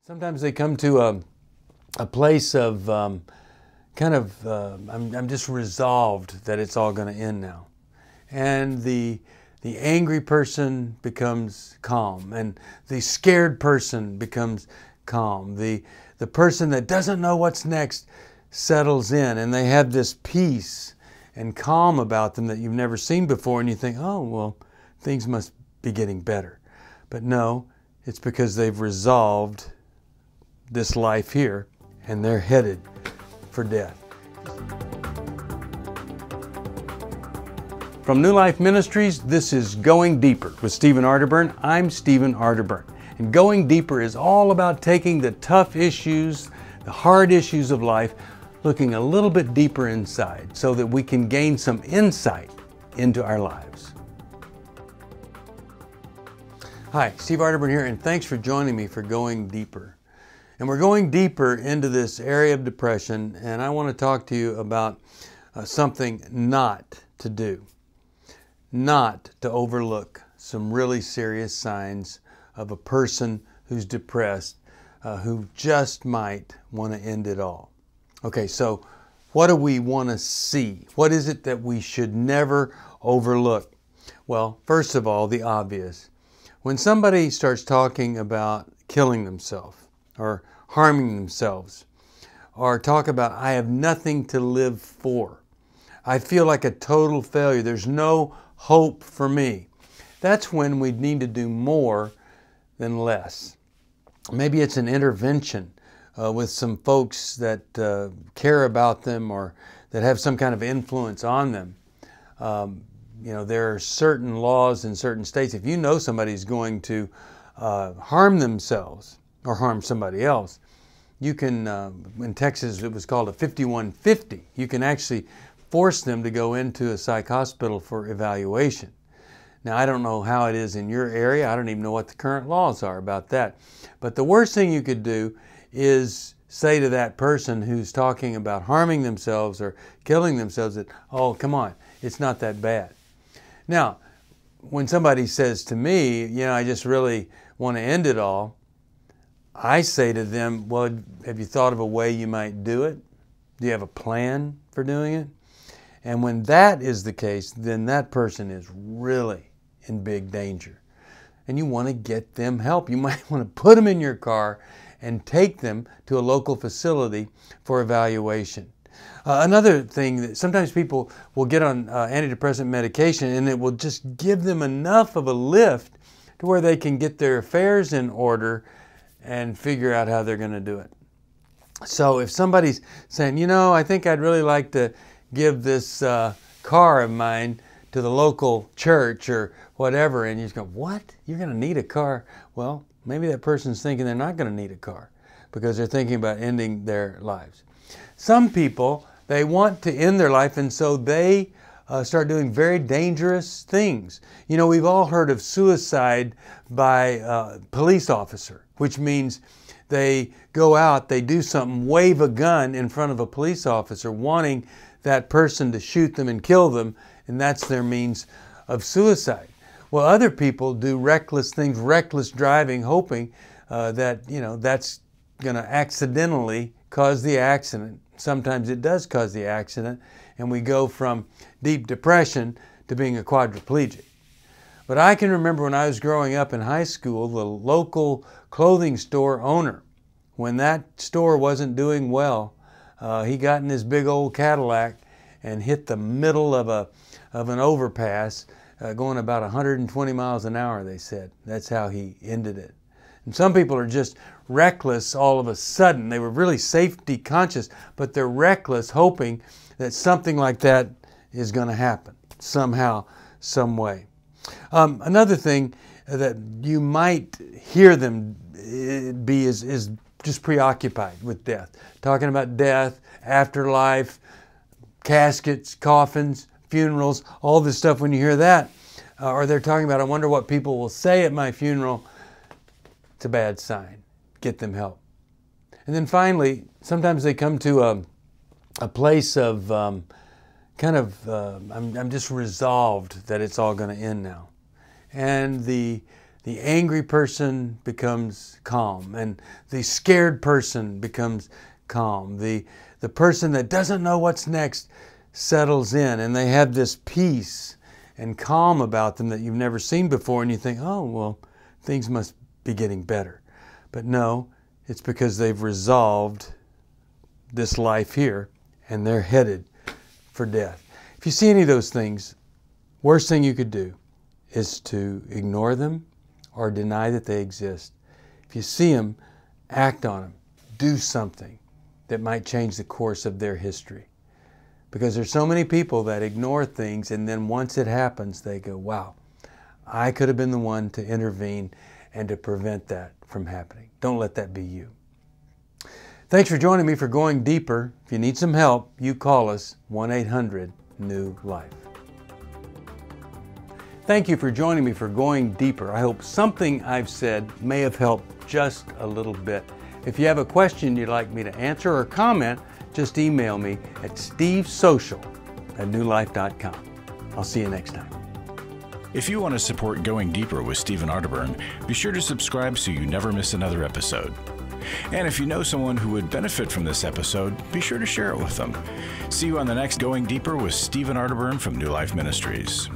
Sometimes they come to a place of I'm just resolved that it's all going to end now. And the angry person becomes calm, and the scared person becomes calm. The person that doesn't know what's next settles in, and they have this peace and calm about them that you've never seen before, and you think, oh, well, things must be getting better. But no, it's because they've resolved this life here, and they're headed for death. From New Life Ministries, this is Going Deeper with Stephen Arterburn. I'm Stephen Arterburn. And Going Deeper is all about taking the tough issues, the hard issues of life, looking a little bit deeper inside so that we can gain some insight into our lives. Hi, Steve Arterburn here, and thanks for joining me for Going Deeper. And we're going deeper into this area of depression, and I want to talk to you about something not to do. Not to overlook some really serious signs of a person who's depressed, who just might want to end it all. Okay, so what do we want to see? What is it that we should never overlook? Well, first of all, the obvious. When somebody starts talking about killing themselves or harming themselves, or talk about, I have nothing to live for, I feel like a total failure, there's no hope for me, that's when we need to do more than less. Maybe it's an intervention with some folks that care about them or that have some kind of influence on them. There are certain laws in certain states. If you know somebody's going to harm themselves or harm somebody else, you can, in Texas it was called a 5150. You can actually force them to go into a psych hospital for evaluation. Now, I don't know how it is in your area. I don't even know what the current laws are about that. But the worst thing you could do is say to that person who's talking about harming themselves or killing themselves that, oh, come on, it's not that bad. Now, when somebody says to me, I just really want to end it all, I say to them, well, have you thought of a way you might do it? Do you have a plan for doing it? And when that is the case, then that person is really in big danger. And you want to get them help. You might want to put them in your car and take them to a local facility for evaluation. Another thing, that sometimes people will get on antidepressant medication and it will just give them enough of a lift to where they can get their affairs in order and figure out how they're going to do it. So if somebody's saying, I think I'd really like to give this car of mine to the local church or whatever, and you just go, what? You're going to need a car? Well, maybe that person's thinking they're not going to need a car because they're thinking about ending their lives. Some people, they want to end their life, and so they start doing very dangerous things. We've all heard of suicide by a police officer, which means they go out, they do something, wave a gun in front of a police officer, wanting that person to shoot them and kill them, and that's their means of suicide. Well, other people do reckless things, reckless driving, hoping that, that's going to accidentally cause the accident. Sometimes it does cause the accident, and we go from deep depression to being a quadriplegic. But I can remember when I was growing up in high school, the local clothing store owner, when that store wasn't doing well, he got in his big old Cadillac and hit the middle of an overpass, going about 120 miles an hour, they said. That's how he ended it. And some people are just reckless all of a sudden. They were really safety conscious, but they're reckless, hoping that something like that is going to happen somehow, some way. Another thing that you might hear them be is just preoccupied with death. Talking about death, afterlife, caskets, coffins, funerals, all this stuff. When you hear that, or they're talking about, I wonder what people will say at my funeral, it's a bad sign. Get them help. And then finally, sometimes they come to a place of I'm just resolved that it's all going to end now. And the The angry person becomes calm, and the scared person becomes calm. The person that doesn't know what's next settles in, and they have this peace and calm about them that you've never seen before, and you think, oh, well, things must be getting better. But no, it's because they've resolved this life here, and they're headed for death. If you see any of those things, worst thing you could do is to ignore them or deny that they exist. If you see them, act on them. Do something that might change the course of their history. Because there's so many people that ignore things, and then once it happens, they go, wow, I could have been the one to intervene and to prevent that from happening. Don't let that be you. Thanks for joining me for Going Deeper. If you need some help, you call us 1-800-NEW-LIFE. Thank you for joining me for Going Deeper. I hope something I've said may have helped just a little bit. If you have a question you'd like me to answer or comment, just email me at stevesocial@newlife.com. I'll see you next time. If you want to support Going Deeper with Stephen Arterburn, be sure to subscribe so you never miss another episode. And if you know someone who would benefit from this episode, be sure to share it with them. See you on the next Going Deeper with Stephen Arterburn from New Life Ministries.